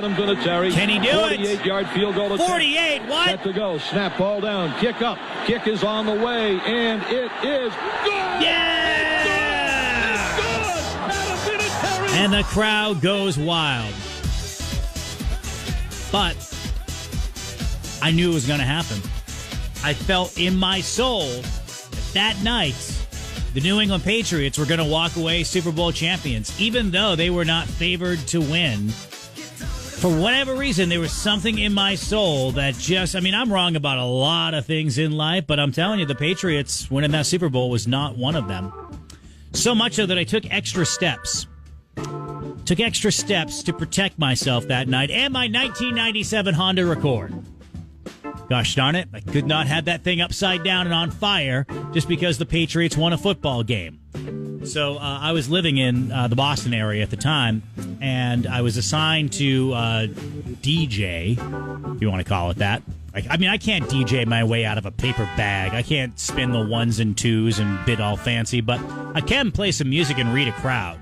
Can he do it? 48-yard field goal. 48, what? Set to go. Snap, ball down. Kick up. Kick is on the way, and it is good. Yeah! It's good! And the crowd goes wild. But I knew it was going to happen. I felt in my soul that night the New England Patriots were going to walk away Super Bowl champions, even though they were not favored to win. For whatever reason, there was something in my soul that just, I'm wrong about a lot of things in life, but I'm telling you, the Patriots winning that Super Bowl was not one of them. So much so that I took extra steps. Took extra steps to protect myself that night and my 1997 Honda Accord. Gosh darn it, I could not have that thing upside down and on fire just because the Patriots won a football game. So I was living in the Boston area at the time, and I was assigned to DJ, if you want to call it that. I can't DJ my way out of a paper bag. I can't spin the ones and twos and bid all fancy, but I can play some music and read a crowd.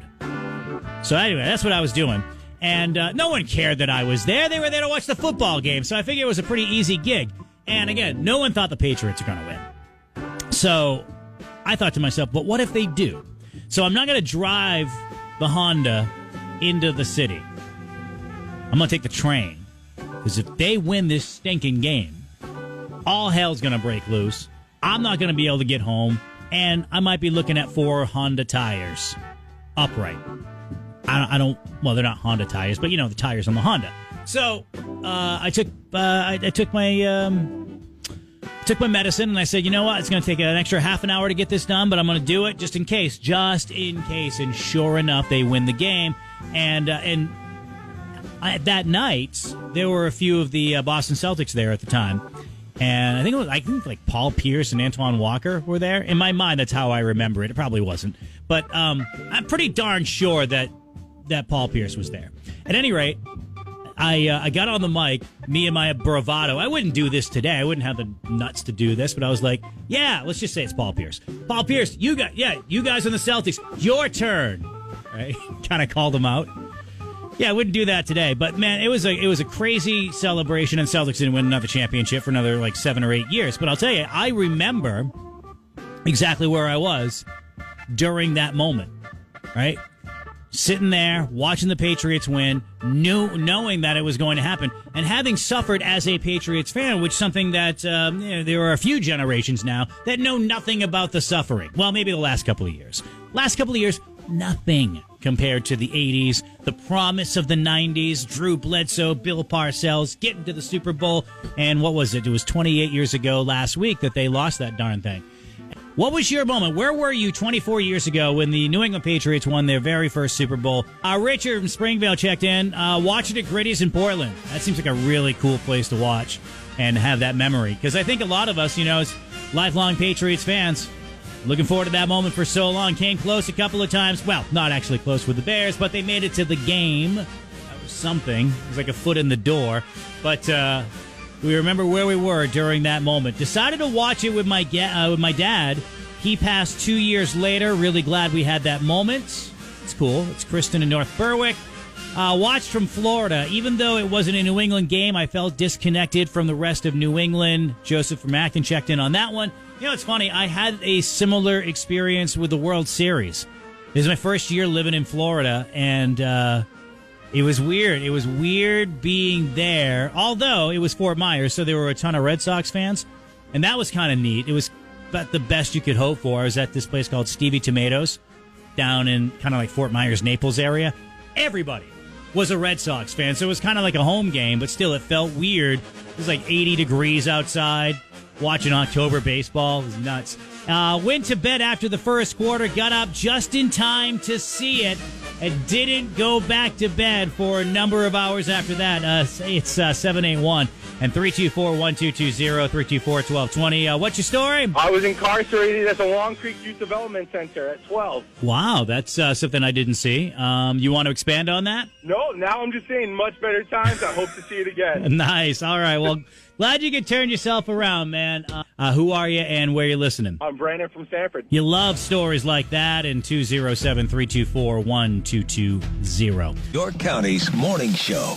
So anyway, that's what I was doing. And no one cared that I was there. They were there to watch the football game, so I figured it was a pretty easy gig. And again, no one thought the Patriots were going to win. So I thought to myself, but what if they do? So I'm not going to drive the Honda into the city. I'm going to take the train. Because if they win this stinking game, all hell's going to break loose. I'm not going to be able to get home. And I might be looking at 4 Honda tires. Upright. Well, they're not Honda tires, but the tires on the Honda. So I took my medicine, and I said, you know what? It's going to take an extra half an hour to get this done, but I'm going to do it just in case. And sure enough, they win the game. And that night, there were a few of the Boston Celtics there at the time. And I think like Paul Pierce and Antoine Walker were there. In my mind, that's how I remember it. It probably wasn't. But I'm pretty darn sure that Paul Pierce was there. At any rate, I got on the mic, me and my bravado. I wouldn't do this today. I wouldn't have the nuts to do this, but I was like, yeah, let's just say it's Paul Pierce. Paul Pierce, you guys on the Celtics, your turn. Right? Kind of called him out. Yeah, I wouldn't do that today, but man, it was a crazy celebration, and Celtics didn't win another championship for another 7 or 8 years. But I'll tell you, I remember exactly where I was during that moment, right? Sitting there, watching the Patriots win, knowing that it was going to happen, and having suffered as a Patriots fan, which is something that there are a few generations now that know nothing about the suffering. Well, maybe the last couple of years. Last couple of years, nothing compared to the 80s, the promise of the 90s, Drew Bledsoe, Bill Parcells, getting to the Super Bowl, and what was it? It was 28 years ago last week that they lost that darn thing. What was your moment? Where were you 24 years ago when the New England Patriots won their very first Super Bowl? Richard from Springvale checked in. Watching at Gritty's in Portland. That seems like a really cool place to watch and have that memory. Because I think a lot of us, as lifelong Patriots fans, looking forward to that moment for so long. Came close a couple of times. Well, not actually close with the Bears, but they made it to the game. That was something. It was like a foot in the door. But we remember where we were during that moment. Decided to watch it with my dad. He passed 2 years later. Really glad we had that moment. It's cool. It's Kristen in North Berwick. Watched from Florida. Even though it wasn't a New England game, I felt disconnected from the rest of New England. Joseph from Acton checked in on that one. It's funny. I had a similar experience with the World Series. This is my first year living in Florida, and it was weird. It was weird being there, although it was Fort Myers, so there were a ton of Red Sox fans, and that was kind of neat. It was about the best you could hope for. I was at this place called Stevie Tomatoes down in kind of like Fort Myers, Naples area. Everybody was a Red Sox fan, so it was kind of like a home game, but still it felt weird. It was like 80 degrees outside. Watching October baseball was nuts. Went to bed after the first quarter, got up just in time to see it, and didn't go back to bed for a number of hours after that. It's 781 and 324-1220, 324-1220. What's your story? I was incarcerated at the Long Creek Youth Development Center at 12. Wow, that's something I didn't see. You want to expand on that? No, now I'm just saying much better times. I hope to see it again. Nice. All right, well, glad you could turn yourself around, man. Who are you and where are you listening? I'm Brandon from Sanford. You love stories like that, and 207-324-1220. York County's morning show.